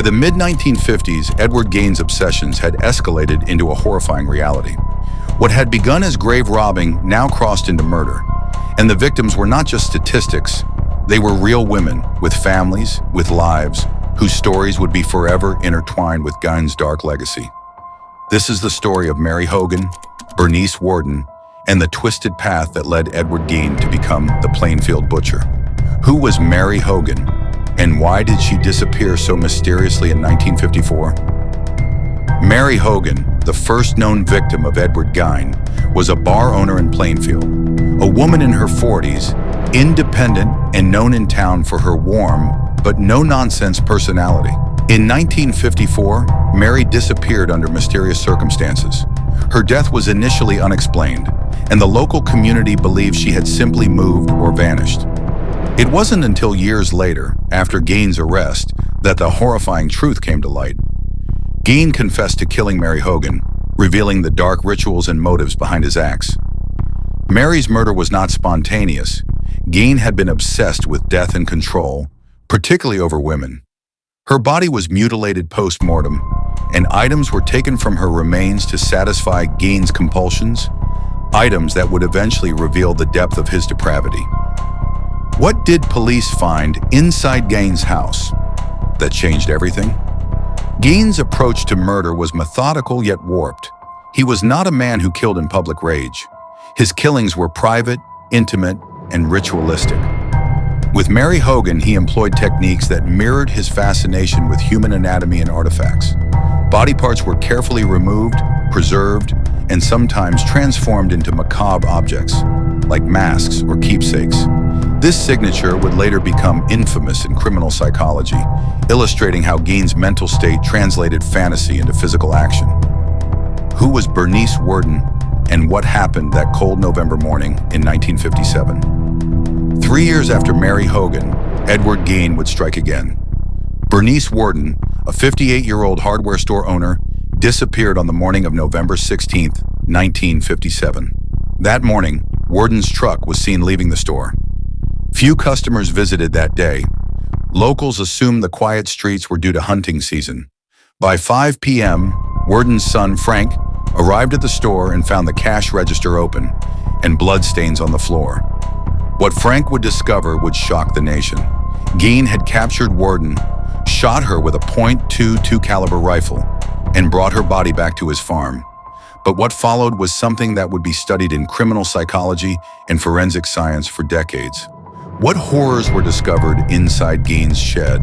By the mid-1950s, Edward Gaines' obsessions had escalated into a horrifying reality. What had begun as grave robbing now crossed into murder. And the victims were not just statistics, they were real women with families, with lives, whose stories would be forever intertwined with Gaines' dark legacy. This is the story of Mary Hogan, Bernice Worden, and the twisted path that led Edward Gaines to become the Plainfield Butcher. Who was Mary Hogan, and why did she disappear so mysteriously in 1954? Mary Hogan, the first known victim of Edward Gaines, was a bar owner in Plainfield, a woman in her 40s, independent and known in town for her warm but no-nonsense personality. In 1954, Mary disappeared under mysterious circumstances. Her death was initially unexplained, and the local community believed she had simply moved or vanished. It wasn't until years later, after Gaines' arrest, that the horrifying truth came to light. Gaines confessed to killing Mary Hogan, revealing the dark rituals and motives behind his acts. Mary's murder was not spontaneous. Gaines had been obsessed with death and control, particularly over women. Her body was mutilated post-mortem, and items were taken from her remains to satisfy Gaines' compulsions, items that would eventually reveal the depth of his depravity. What did police find inside Gaines' house that changed everything? Gaines' approach to murder was methodical yet warped. He was not a man who killed in public rage. His killings were private, intimate, and ritualistic. With Mary Hogan, he employed techniques that mirrored his fascination with human anatomy and artifacts. Body parts were carefully removed, preserved, and sometimes transformed into macabre objects, like masks or keepsakes. This signature would later become infamous in criminal psychology, illustrating how Gaines' mental state translated fantasy into physical action. Who was Bernice Worden, and what happened that cold November morning in 1957? 3 years after Mary Hogan, Edward Gaines would strike again. Bernice Worden, a 58-year-old hardware store owner, disappeared on the morning of November 16, 1957. That morning, Worden's truck was seen leaving the store. Few customers visited that day. Locals assumed the quiet streets were due to hunting season. By 5 p.m., Worden's son, Frank, arrived at the store and found the cash register open and bloodstains on the floor. What Frank would discover would shock the nation. Gaines had captured Worden, shot her with a .22 caliber rifle, and brought her body back to his farm. But what followed was something that would be studied in criminal psychology and forensic science for decades. What horrors were discovered inside Gaines' shed?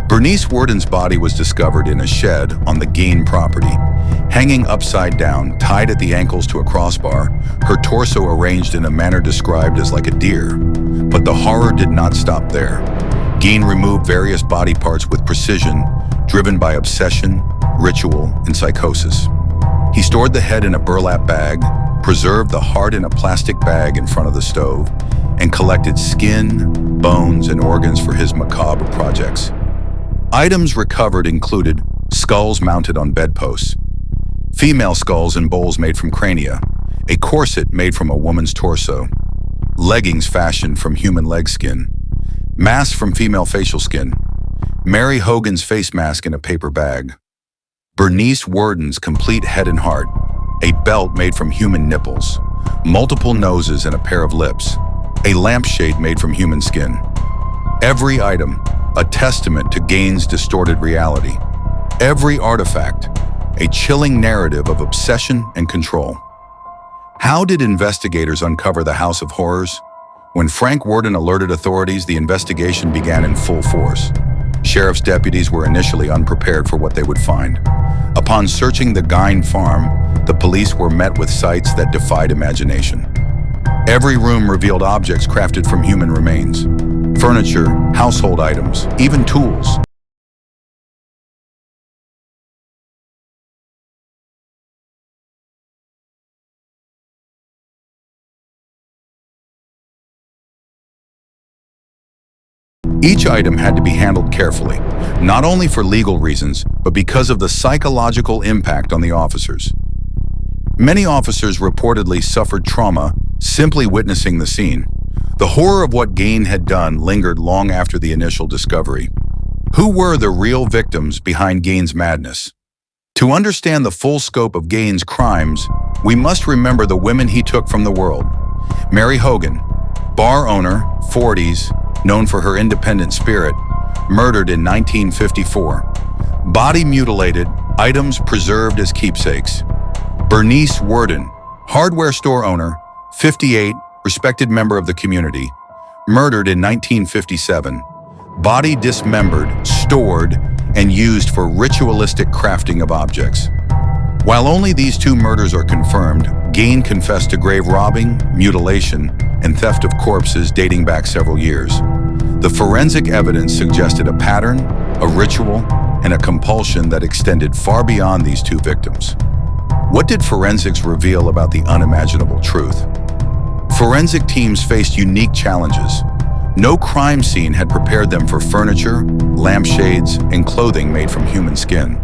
Bernice Worden's body was discovered in a shed on the Gaines property. Hanging upside down, tied at the ankles to a crossbar, her torso arranged in a manner described as like a deer. But the horror did not stop there. Gaines removed various body parts with precision, driven by obsession, ritual, and psychosis. He stored the head in a burlap bag, preserved the heart in a plastic bag in front of the stove, and collected skin, bones, and organs for his macabre projects. Items recovered included skulls mounted on bedposts, female skulls and bowls made from crania, a corset made from a woman's torso, leggings fashioned from human leg skin, masks from female facial skin, Mary Hogan's face mask in a paper bag, Bernice Worden's complete head and heart, a belt made from human nipples, multiple noses and a pair of lips, a lampshade made from human skin. Every item, a testament to Gaines' distorted reality. Every artifact, a chilling narrative of obsession and control. How did investigators uncover the House of Horrors? When Frank Worden alerted authorities, the investigation began in full force. Sheriff's deputies were initially unprepared for what they would find. Upon searching the Gaines farm, the police were met with sights that defied imagination. Every room revealed objects crafted from human remains. Furniture, household items, even tools. Each item had to be handled carefully, not only for legal reasons, but because of the psychological impact on the officers. Many officers reportedly suffered trauma simply witnessing the scene. The horror of what Gaines had done lingered long after the initial discovery. Who were the real victims behind Gaines' madness? To understand the full scope of Gaines' crimes, we must remember the women he took from the world. Mary Hogan, bar owner, 40s, known for her independent spirit, murdered in 1954. Body mutilated, items preserved as keepsakes. Bernice Worden, hardware store owner, 58, respected member of the community, murdered in 1957. Body dismembered, stored, and used for ritualistic crafting of objects. While only these 2 murders are confirmed, Gaines confessed to grave robbing, mutilation, and theft of corpses dating back several years. The forensic evidence suggested a pattern, a ritual, and a compulsion that extended far beyond these 2 victims. What did forensics reveal about the unimaginable truth? Forensic teams faced unique challenges. No crime scene had prepared them for furniture, lampshades, and clothing made from human skin.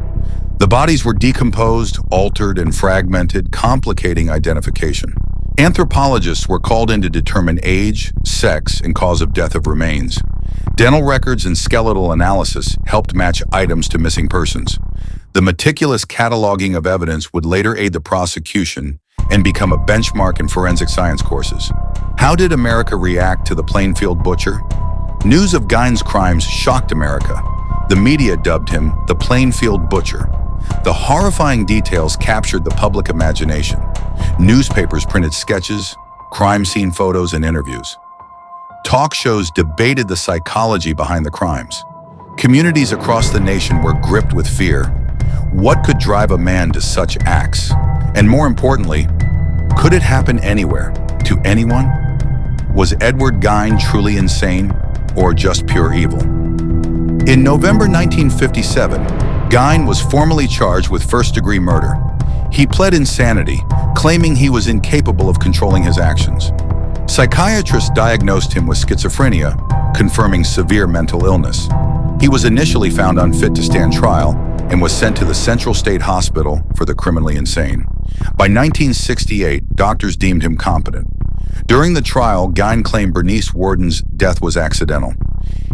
The bodies were decomposed, altered, and fragmented, complicating identification. Anthropologists were called in to determine age, sex, and cause of death of remains. Dental records and skeletal analysis helped match items to missing persons. The meticulous cataloging of evidence would later aid the prosecution and become a benchmark in forensic science courses. How did America react to the Plainfield Butcher? News of Gaines' crimes shocked America. The media dubbed him the Plainfield Butcher. The horrifying details captured the public imagination. Newspapers printed sketches, crime scene photos, and interviews. Talk shows debated the psychology behind the crimes. Communities across the nation were gripped with fear. What could drive a man to such acts? And more importantly, could it happen anywhere, to anyone? Was Edward Gaines truly insane, or just pure evil? In November 1957, Gaines was formally charged with first-degree murder. He pled insanity, claiming he was incapable of controlling his actions. Psychiatrists diagnosed him with schizophrenia, confirming severe mental illness. He was initially found unfit to stand trial and was sent to the Central State Hospital for the criminally insane. By 1968, doctors deemed him competent. During the trial, Gaines claimed Bernice Worden's death was accidental.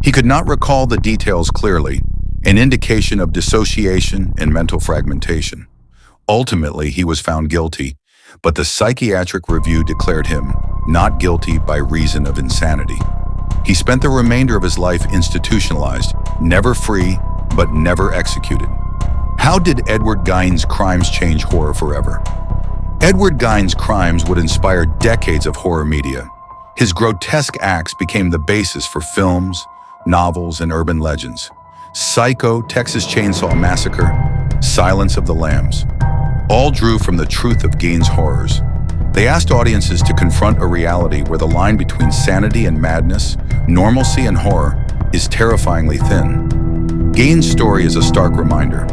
He could not recall the details clearly, an indication of dissociation and mental fragmentation. Ultimately, he was found guilty, but the psychiatric review declared him not guilty by reason of insanity. He spent the remainder of his life institutionalized, never free, but never executed. How did Edward Gaines' crimes change horror forever? Edward Gaines' crimes would inspire decades of horror media. His grotesque acts became the basis for films, novels, and urban legends. Psycho, Texas Chainsaw Massacre, Silence of the Lambs, all drew from the truth of Gaines' horrors. They asked audiences to confront a reality where the line between sanity and madness, normalcy and horror, is terrifyingly thin. Gaines' story is a stark reminder.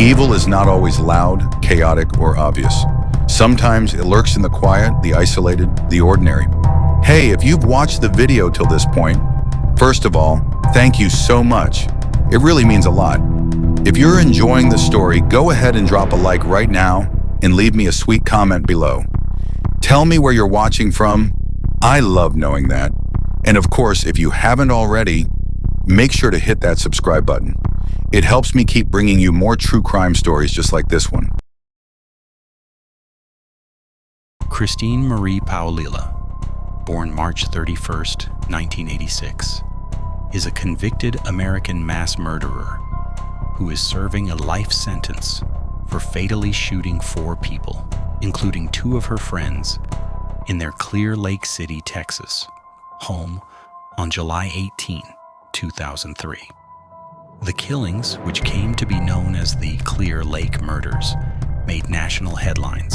Evil is not always loud, chaotic, or obvious. Sometimes it lurks in the quiet, the isolated, the ordinary. Hey, if you've watched the video till this point, first of all, thank you so much. It really means a lot. If you're enjoying the story, go ahead and drop a like right now and leave me a sweet comment below. Tell me where you're watching from. I love knowing that. And of course, if you haven't already, make sure to hit that subscribe button. It helps me keep bringing you more true crime stories just like this one. Christine Marie Paolilla, born March 31st, 1986, is a convicted American mass murderer who is serving a life sentence for fatally shooting 4 people, including 2 of her friends, in their Clear Lake City, Texas, home on July 18, 2003. The killings, which came to be known as the Clear Lake murders, made national headlines.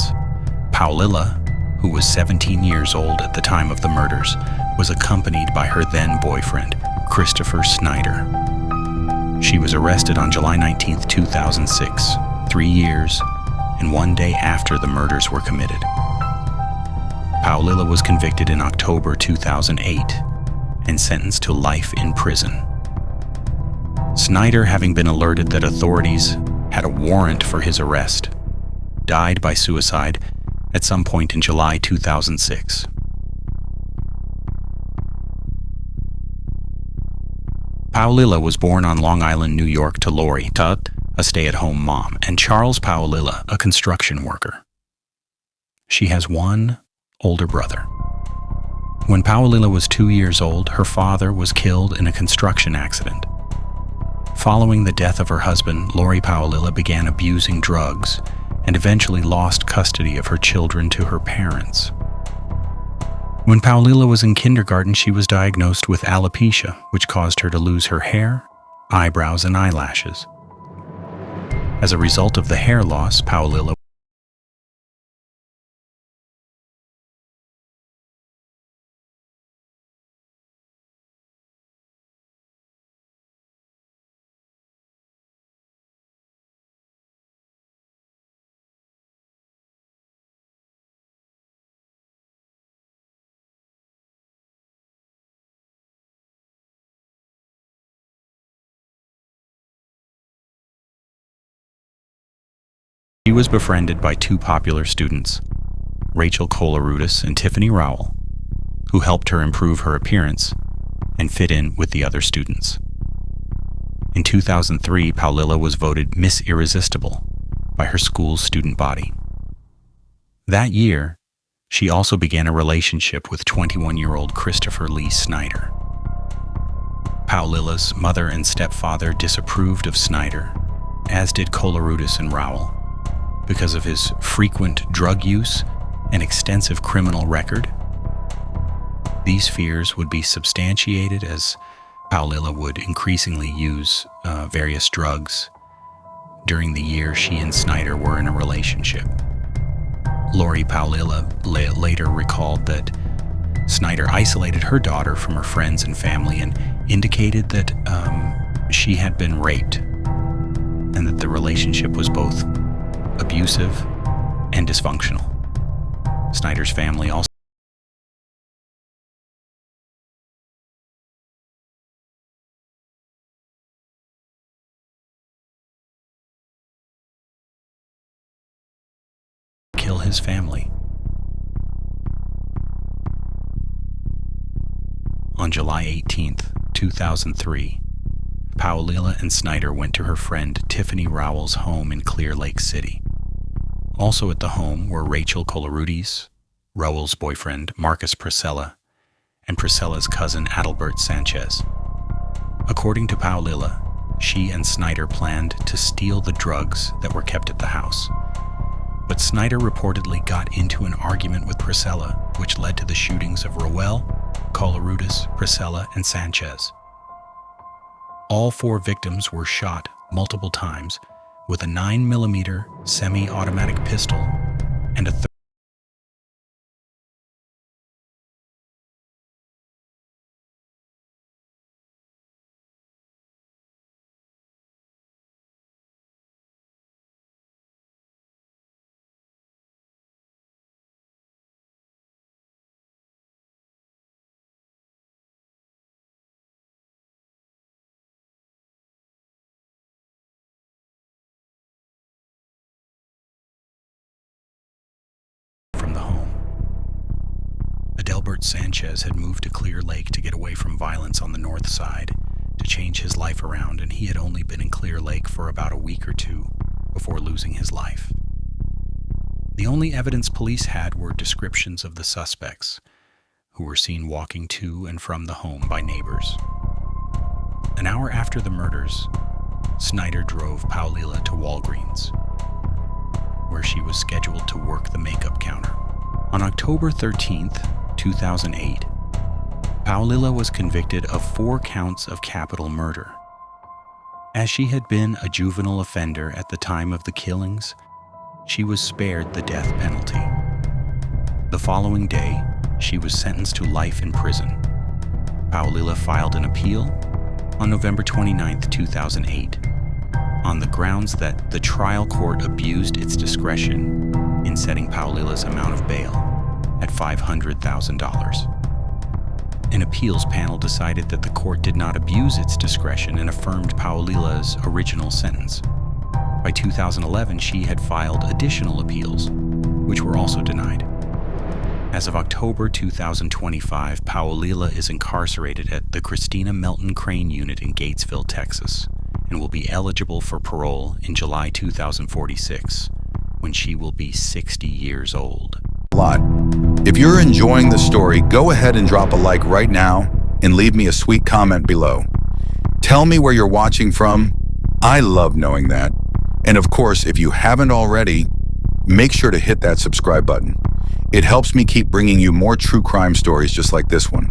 Paolilla, who was 17 years old at the time of the murders, was accompanied by her then-boyfriend, Christopher Snyder. She was arrested on July 19, 2006, 3 years and 1 day after the murders were committed. Paolilla was convicted in October 2008 and sentenced to life in prison. Snyder, having been alerted that authorities had a warrant for his arrest, died by suicide at some point in July 2006. Paulilla was born on Long Island, New York to Lori Tutt, a stay-at-home mom, and Charles Paulilla, a construction worker. She has one older brother. When Paulilla was 2 years old, her father was killed in a construction accident. Following the death of her husband, Lori Paulilla began abusing drugs and eventually lost custody of her children to her parents. When Paulilla was in kindergarten, she was diagnosed with alopecia, which caused her to lose her hair, eyebrows, and eyelashes. As a result of the hair loss, Paulilla was befriended by two popular students, Rachel Kolarudis and Tiffany Rowell, who helped her improve her appearance and fit in with the other students. In 2003, Paulilla was voted Miss Irresistible by her school's student body. That year, she also began a relationship with 21-year-old Christopher Lee Snyder. Paulilla's mother and stepfather disapproved of Snyder, as did Kolarudis and Rowell, because of his frequent drug use and extensive criminal record. These fears would be substantiated as Paulilla would increasingly use various drugs during the year she and Snyder were in a relationship. Lori Paulilla later recalled that Snyder isolated her daughter from her friends and family and indicated that she had been raped and that the relationship was both abusive and dysfunctional. Snyder's family also kill his family. On July 18th, 2003, Paulilla and Snyder went to her friend Tiffany Rowell's home in Clear Lake City. Also at the home were Rachel Kolarudis, Rowell's boyfriend Marcus Priscilla, and Priscilla's cousin Adalbert Sanchez. According to Paulilla, she and Snyder planned to steal the drugs that were kept at the house. But Snyder reportedly got into an argument with Priscilla, which led to the shootings of Rowell, Kolarudis, Priscilla, and Sanchez. All four victims were shot multiple times with a 9mm semi-automatic pistol and a from the home. Adalbert Sanchez had moved to Clear Lake to get away from violence on the north side, to change his life around, and he had only been in Clear Lake for about a week or two before losing his life. The only evidence police had were descriptions of the suspects, who were seen walking to and from the home by neighbors. An hour after the murders, Snyder drove Paulilla to Walgreens, where she was scheduled to work the makeup counter. On October 13th, 2008, Paulilla was convicted of 4 counts of capital murder. As she had been a juvenile offender at the time of the killings, she was spared the death penalty. The following day, she was sentenced to life in prison. Paulilla filed an appeal on November 29, 2008, on the grounds that the trial court abused its discretion in setting Paulilla's amount of bail at $500,000. An appeals panel decided that the court did not abuse its discretion and affirmed Paulilla's original sentence. By 2011, she had filed additional appeals, which were also denied. As of October 2025, Paulila is incarcerated at the Christina Melton Crane Unit in Gatesville, Texas, and will be eligible for parole in July 2046, when she will be 60 years old. A lot. If you're enjoying the story, go ahead and drop a like right now and leave me a sweet comment below. Tell me where you're watching from. I love knowing that. And of course, if you haven't already, make sure to hit that subscribe button. It helps me keep bringing you more true crime stories just like this one.